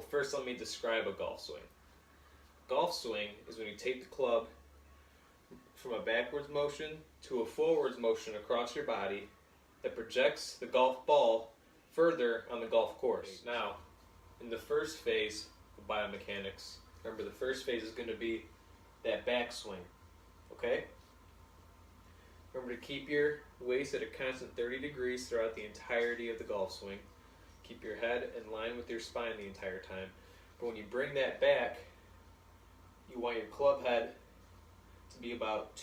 first let me describe a golf swing. Golf swing is when you take the club from a backwards motion to a forwards motion across your body that projects the golf ball further on the golf course. Now, in the first phase of biomechanics, remember the first phase is going to be that backswing, okay? Remember to keep your waist at a constant 30 degrees throughout the entirety of the golf swing. Keep your head in line with your spine the entire time. But when you bring that back, you want your club head to be about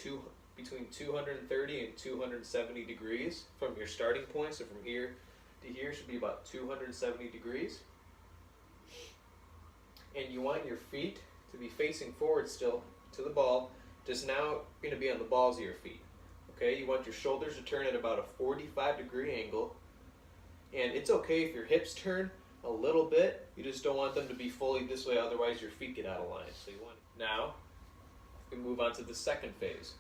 between 230 and 270 degrees from your starting point. So from here to here should be about 270 degrees. And you want your feet to be facing forward still to the ball, just now going to be on the balls of your feet. Okay, you want your shoulders to turn at about a 45-degree angle. And it's okay if your hips turn a little bit, you just don't want them to be fully this way, otherwise your feet get out of line. So you want now we move on to the second phase.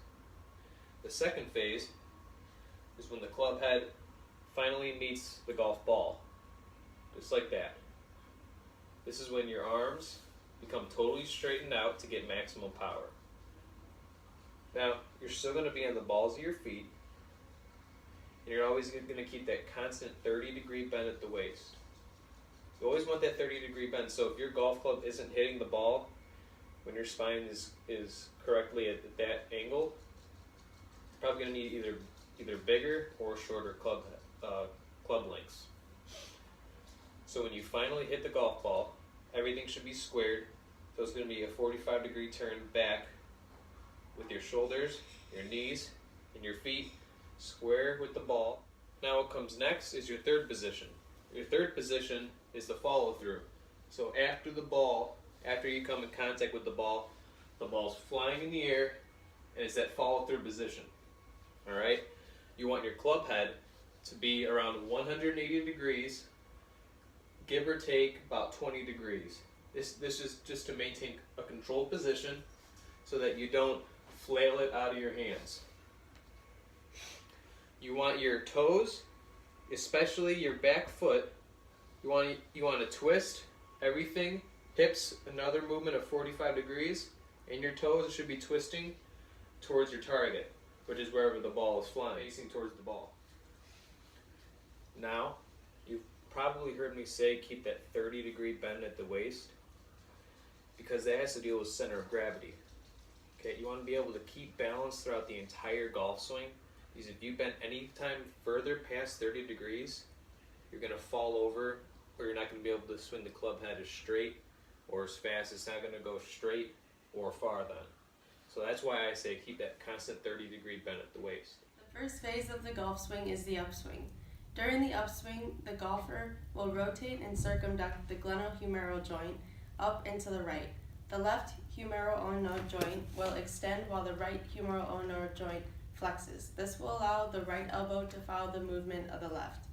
The second phase is when the club head finally meets the golf ball. Just like that. This is when your arms become totally straightened out to get maximum power. Now, you're still going to be on the balls of your feet, and you're always going to keep that constant 30-degree bend at the waist. You always want that 30-degree bend, so if your golf club isn't hitting the ball when your spine is correctly at that angle, you're probably going to need either bigger or shorter club lengths. So when you finally hit the golf ball, everything should be squared. So it's going to be a 45-degree turn back with your shoulders, your knees, and your feet square with the ball. Now what comes next is your third position. Your third position is the follow through. So after you come in contact with the ball's flying in the air, and it's that follow through position. Alright? You want your club head to be around 180 degrees, give or take about 20 degrees. This is just to maintain a controlled position so that you don't flail it out of your hands. You want your toes, especially your back foot, you want to twist everything, hips another movement of 45 degrees, and your toes should be twisting towards your target, which is wherever the ball is flying, facing towards the ball. Now, you've probably heard me say keep that 30-degree bend at the waist, because that has to deal with center of gravity. Okay, you want to be able to keep balance throughout the entire golf swing, because if you bend any time further past 30 degrees, you're going to fall over, or you're not going to be able to swing the club head as straight or as fast. It's not going to go straight or far then. So that's why I say keep that constant 30-degree bend at the waist. The first phase of the golf swing is the upswing. During the upswing, the golfer will rotate and circumduct the glenohumeral joint up and to the right. The left humeral-ulnar joint will extend while the right humeral-ulnar joint flexes. This will allow the right elbow to follow the movement of the left.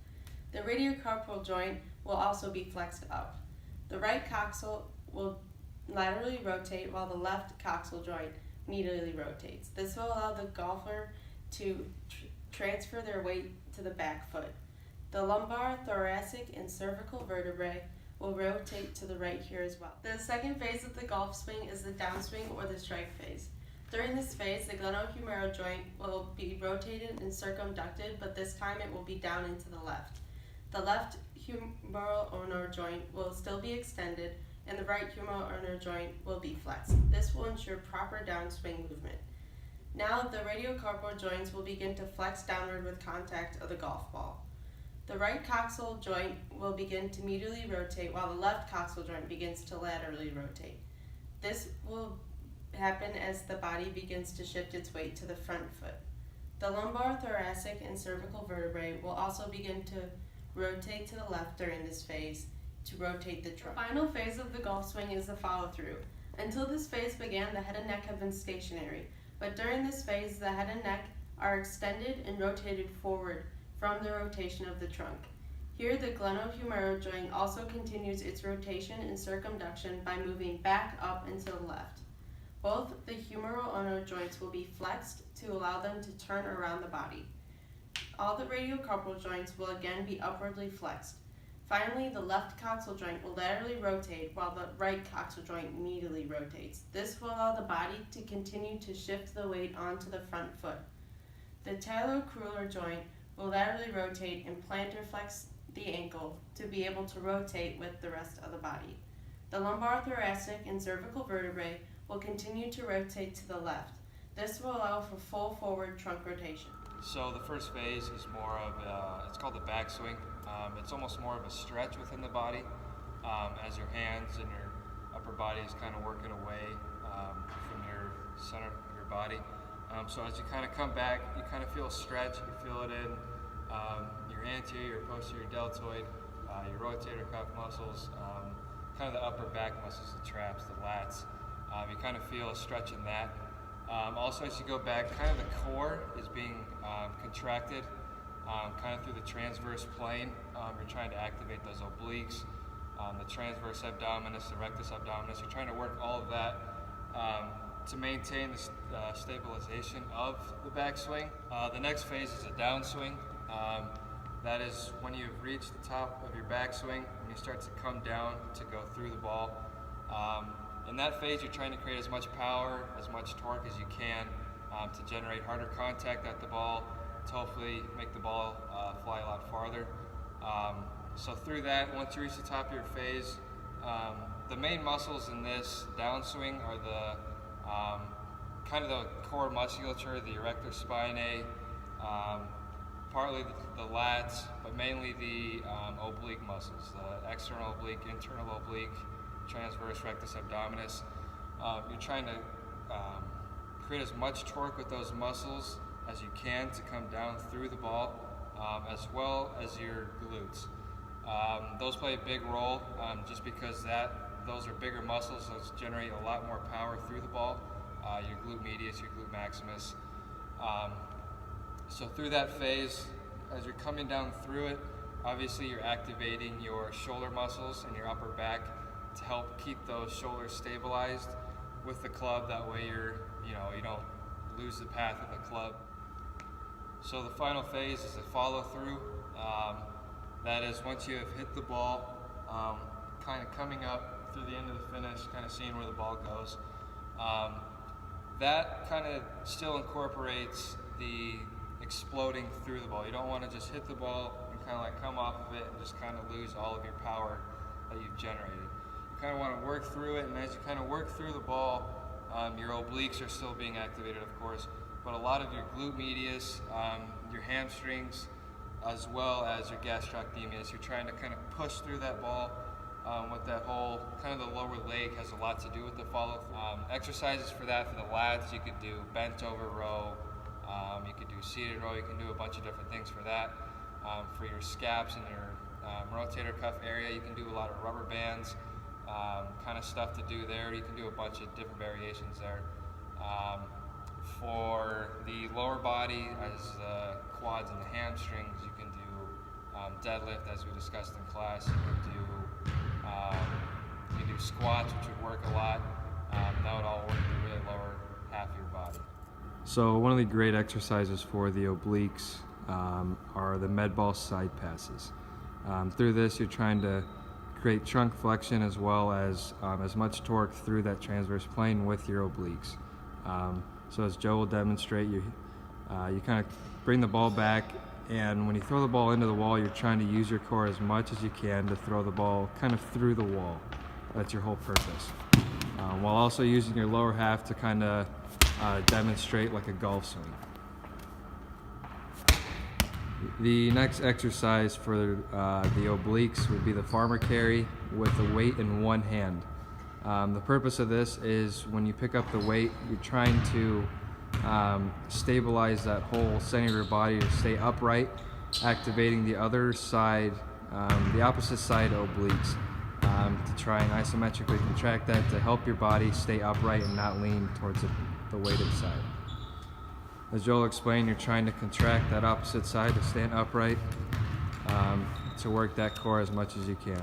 The radiocarpal joint will also be flexed up. The right coxal will laterally rotate while the left coxal joint medially rotates. This will allow the golfer to transfer their weight to the back foot. The lumbar, thoracic, and cervical vertebrae will rotate to the right here as well. The second phase of the golf swing is the downswing or the strike phase. During this phase, the glenohumeral joint will be rotated and circumducted, but this time it will be down and to the left. The left humeral ulnar joint will still be extended, and the right humeral ulnar joint will be flexed. This will ensure proper downswing movement. Now the radiocarpal joints will begin to flex downward with contact of the golf ball. The right coxal joint will begin to medially rotate while the left coxal joint begins to laterally rotate. This will happen as the body begins to shift its weight to the front foot. The lumbar, thoracic, and cervical vertebrae will also begin to rotate to the left during this phase to rotate the trunk. The final phase of the golf swing is the follow-through. Until this phase began, the head and neck have been stationary, but during this phase, the head and neck are extended and rotated forward from the rotation of the trunk. Here, the glenohumeral joint also continues its rotation and circumduction by moving back up and to the left. Both the humeral ulnar joints will be flexed to allow them to turn around the body. All the radiocarpal joints will again be upwardly flexed. Finally, the left coxal joint will laterally rotate while the right coxal joint medially rotates. This will allow the body to continue to shift the weight onto the front foot. The talocrural joint will laterally rotate and plantar flex the ankle to be able to rotate with the rest of the body. The lumbothoracic and cervical vertebrae will continue to rotate to the left. This will allow for full forward trunk rotation. So the first phase is more of, it's called the backswing. It's almost more of a stretch within the body as your hands and your upper body is kind of working away from your center of your body. So as you kind of come back, you kind of feel a stretch. You feel it in your anterior, your posterior deltoid, your rotator cuff muscles, kind of the upper back muscles, the traps, the lats. You kind of feel a stretch in that. Also, as you go back, kind of the core is being contracted, kind of through the transverse plane. You're trying to activate those obliques, the transverse abdominis, the rectus abdominis. You're trying to work all of that to maintain the stabilization of the backswing. The next phase is a downswing. That is when you've reached the top of your backswing, when you start to come down to go through the ball. In that phase, you're trying to create as much power, as much torque as you can to generate harder contact at the ball, to hopefully make the ball fly a lot farther. So through that, once you reach the top of your phase, the main muscles in this downswing are the kind of the core musculature, the erector spinae, partly the lats, but mainly the oblique muscles, the external oblique, internal oblique, transverse rectus abdominis. You're trying to create as much torque with those muscles as you can to come down through the ball, as well as your glutes. Those play a big role just because those are bigger muscles, those generate a lot more power through the ball, your glute medius, your glute maximus. So through that phase, as you're coming down through it, obviously you're activating your shoulder muscles and your upper back to help keep those shoulders stabilized with the club. That way you don't lose the path of the club. So the final phase is a follow through. That is once you have hit the ball, kind of coming up through the end of the finish, kind of seeing where the ball goes. That kind of still incorporates the exploding through the ball. You don't want to just hit the ball and kind of like come off of it and just kind of lose all of your power that you've generated. You kind of want to work through it, and as you kind of work through the ball, your obliques are still being activated, of course, but a lot of your glute medius, your hamstrings, as well as your gastrocnemius, you're trying to kind of push through that ball with that whole, kind of the lower leg has a lot to do with the follow. Exercises for that, for the lats, you could do bent over row, you could do seated row, you can do a bunch of different things for that. For your scaps and your rotator cuff area, you can do a lot of rubber bands, kind of stuff to do there. You can do a bunch of different variations there. For the lower body, as the quads and the hamstrings, you can do deadlift, as we discussed in class. You can do squats, which would work a lot. That would all work the really lower half of your body. So one of the great exercises for the obliques are the med ball side passes. Through this, you're trying to create trunk flexion as well as much torque through that transverse plane with your obliques. So as Joe will demonstrate, you kind of bring the ball back, and when you throw the ball into the wall, you're trying to use your core as much as you can to throw the ball kind of through the wall. That's your whole purpose. While also using your lower half to kind of demonstrate like a golf swing. The next exercise for the obliques would be the farmer carry with the weight in one hand. The purpose of this is when you pick up the weight, you're trying to stabilize that whole center of your body to stay upright, activating the other side, the opposite side obliques, to try and isometrically contract that to help your body stay upright and not lean towards the weighted side. As Joel explained, you're trying to contract that opposite side to stand upright, to work that core as much as you can.